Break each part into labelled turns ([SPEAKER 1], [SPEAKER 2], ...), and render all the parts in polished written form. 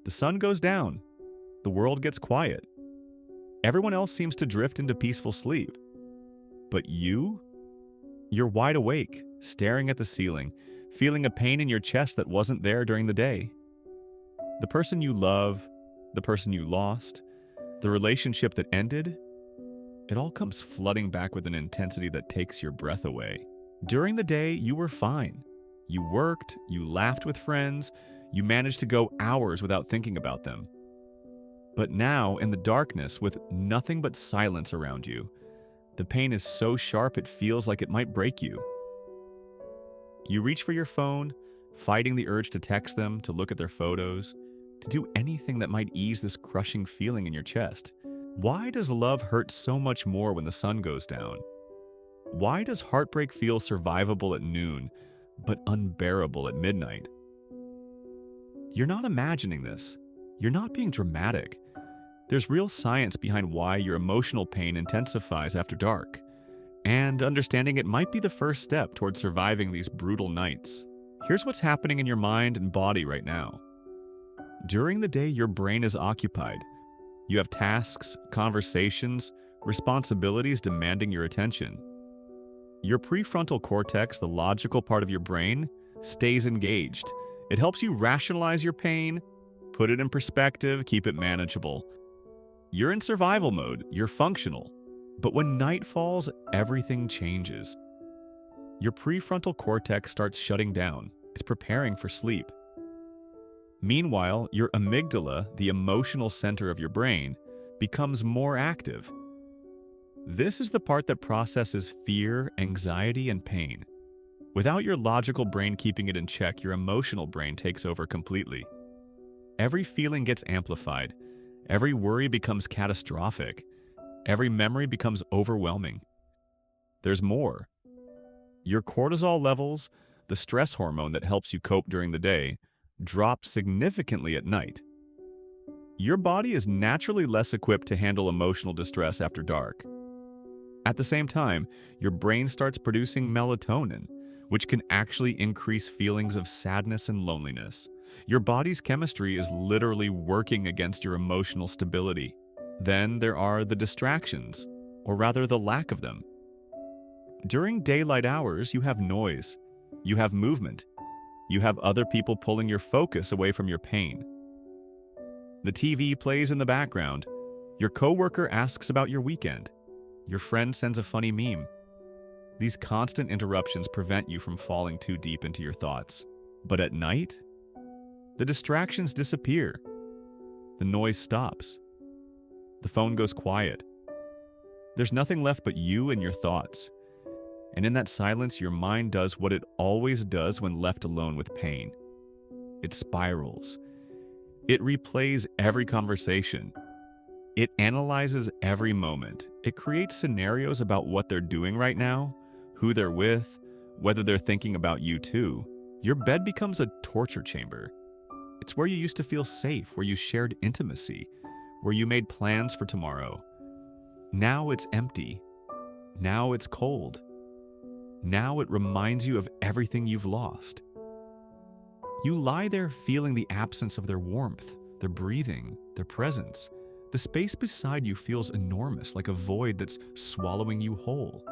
[SPEAKER 1] The sun goes down. The world gets quiet. Everyone else seems to drift into peaceful sleep. But you're wide awake, staring at the ceiling, feeling a pain in your chest that wasn't there during the day. The person you love, the person you lost, the relationship that ended, it all comes flooding back with an intensity that takes your breath away. During the day, you were fine. You worked, you laughed with friends, you managed to go hours without thinking about them. But now, in the darkness, with nothing but silence around you, the pain is so sharp it feels like it might break you. You reach for your phone, fighting the urge to text them, to look at their photos, to do anything that might ease this crushing feeling in your chest. Why does love hurt so much more when the sun goes down? Why does heartbreak feel survivable at noon, but unbearable at midnight? You're not imagining this. You're not being dramatic. There's real science behind why your emotional pain intensifies after dark, and understanding it might be the first step towards surviving these brutal nights. Here's what's happening in your mind and body right now. During the day, your brain is occupied. You have tasks, conversations, responsibilities demanding your attention. Your prefrontal cortex, the logical part of your brain, stays engaged. It helps you rationalize your pain, put it in perspective, keep it manageable. You're in survival mode, you're functional. But when night falls, everything changes. Your prefrontal cortex starts shutting down. It's preparing for sleep. Meanwhile, your amygdala, the emotional center of your brain, becomes more active. This is the part that processes fear, anxiety, and pain. Without your logical brain keeping it in check, your emotional brain takes over completely. Every feeling gets amplified. Every worry becomes catastrophic. Every memory becomes overwhelming. There's more. Your cortisol levels, the stress hormone that helps you cope during the day, drop significantly at night. Your body is naturally less equipped to handle emotional distress after dark. At the same time, your brain starts producing melatonin, which can actually increase feelings of sadness and loneliness. Your body's chemistry is literally working against your emotional stability. Then there are the distractions, or rather the lack of them. During daylight hours, you have noise, you have movement, you have other people pulling your focus away from your pain. The TV plays in the background, your coworker asks about your weekend, your friend sends a funny meme. These constant interruptions prevent you from falling too deep into your thoughts. But at night, the distractions disappear. The noise stops. The phone goes quiet. There's nothing left but you and your thoughts. And in that silence, your mind does what it always does when left alone with pain. It spirals. It replays every conversation. It analyzes every moment. It creates scenarios about what they're doing right now, who they're with, whether they're thinking about you too. Your bed becomes a torture chamber. It's where you used to feel safe, where you shared intimacy, where you made plans for tomorrow. Now it's empty. Now it's cold. Now it reminds you of everything you've lost. You lie there feeling the absence of their warmth, their breathing, their presence. The space beside you feels enormous, like a void that's swallowing you whole.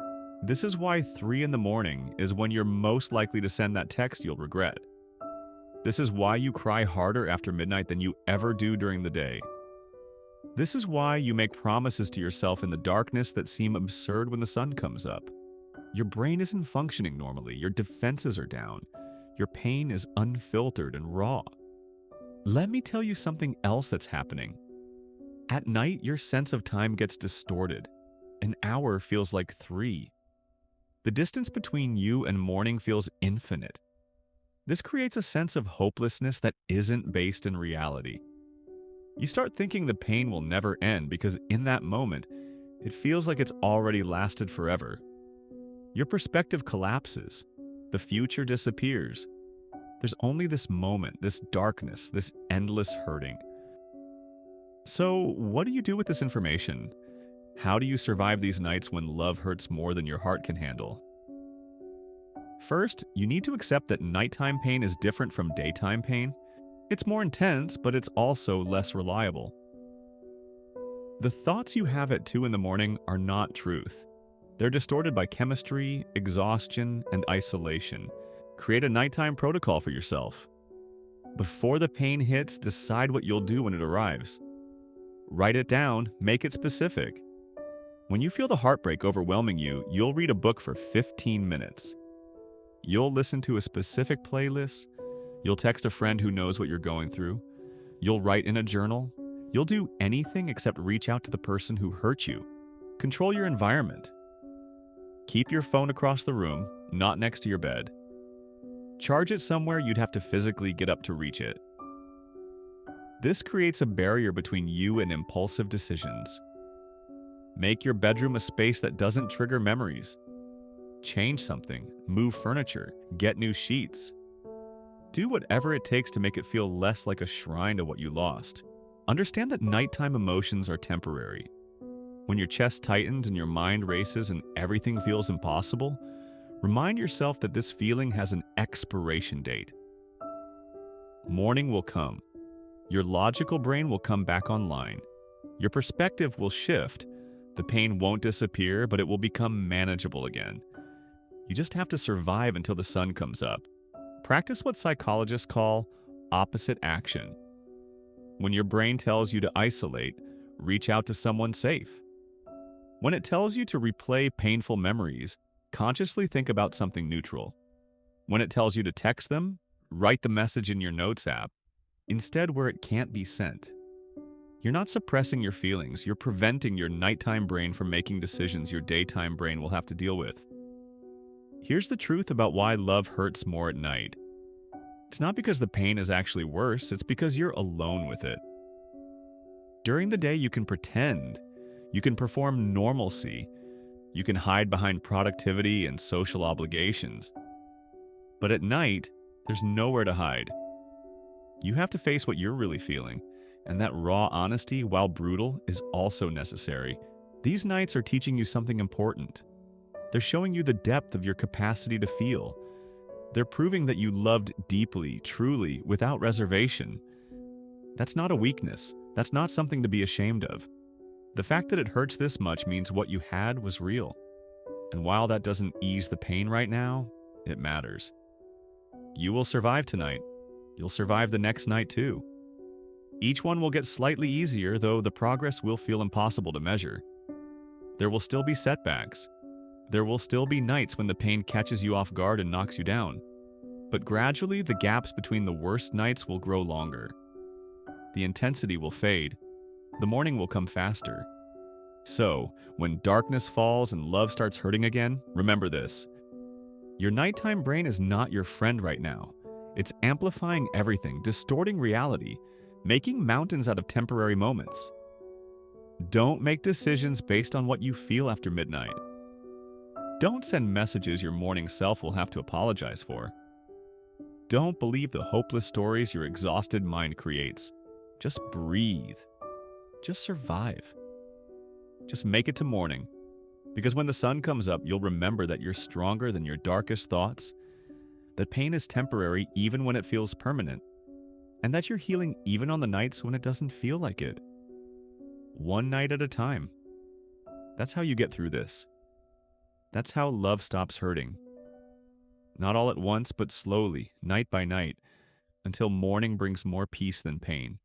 [SPEAKER 1] This is why 3 a.m. is when you're most likely to send that text you'll regret. This is why you cry harder after midnight than you ever do during the day. This is why you make promises to yourself in the darkness that seem absurd when the sun comes up. Your brain isn't functioning normally, your defenses are down, your pain is unfiltered and raw. Let me tell you something else that's happening. At night, your sense of time gets distorted. An hour feels like 3. The distance between you and morning feels infinite. This creates a sense of hopelessness that isn't based in reality. You start thinking the pain will never end because in that moment, it feels like it's already lasted forever. Your perspective collapses. The future disappears. There's only this moment, this darkness, this endless hurting. So, what do you do with this information? How do you survive these nights when love hurts more than your heart can handle? First, you need to accept that nighttime pain is different from daytime pain. It's more intense, but it's also less reliable. The thoughts you have at 2 in the morning are not truth. They're distorted by chemistry, exhaustion, and isolation. Create a nighttime protocol for yourself. Before the pain hits, decide what you'll do when it arrives. Write it down, make it specific. When you feel the heartbreak overwhelming you, you'll read a book for 15 minutes. You'll listen to a specific playlist. You'll text a friend who knows what you're going through. You'll write in a journal. You'll do anything except reach out to the person who hurt you. Control your environment. Keep your phone across the room, not next to your bed. Charge it somewhere you'd have to physically get up to reach it. This creates a barrier between you and impulsive decisions. Make your bedroom a space that doesn't trigger memories. Change something, move furniture, get new sheets. Do whatever it takes to make it feel less like a shrine to what you lost. Understand that nighttime emotions are temporary. When your chest tightens and your mind races and everything feels impossible, remind yourself that this feeling has an expiration date. Morning will come. Your logical brain will come back online. Your perspective will shift. The pain won't disappear, but it will become manageable again. You just have to survive until the sun comes up. Practice what psychologists call opposite action. When your brain tells you to isolate, reach out to someone safe. When it tells you to replay painful memories, consciously think about something neutral. When it tells you to text them, write the message in your notes app, instead where it can't be sent. You're not suppressing your feelings, you're preventing your nighttime brain from making decisions your daytime brain will have to deal with. Here's the truth about why love hurts more at night. It's not because the pain is actually worse, it's because you're alone with it. During the day, you can pretend, you can perform normalcy, you can hide behind productivity and social obligations. But at night, there's nowhere to hide. You have to face what you're really feeling, and that raw honesty, while brutal, is also necessary. These nights are teaching you something important. They're showing you the depth of your capacity to feel. They're proving that you loved deeply, truly, without reservation. That's not a weakness. That's not something to be ashamed of. The fact that it hurts this much means what you had was real. And while that doesn't ease the pain right now, it matters. You will survive tonight. You'll survive the next night too. Each one will get slightly easier, though the progress will feel impossible to measure. There will still be setbacks. There will still be nights when the pain catches you off guard and knocks you down. But gradually, the gaps between the worst nights will grow longer. The intensity will fade. The morning will come faster. So, when darkness falls and love starts hurting again, remember this. Your nighttime brain is not your friend right now. It's amplifying everything, distorting reality, making mountains out of temporary moments. Don't make decisions based on what you feel after midnight. Don't send messages your morning self will have to apologize for. Don't believe the hopeless stories your exhausted mind creates. Just breathe. Just survive. Just make it to morning. Because when the sun comes up, you'll remember that you're stronger than your darkest thoughts, that pain is temporary even when it feels permanent, and that you're healing even on the nights when it doesn't feel like it. One night at a time. That's how you get through this. That's how love stops hurting. Not all at once, but slowly, night by night, until morning brings more peace than pain.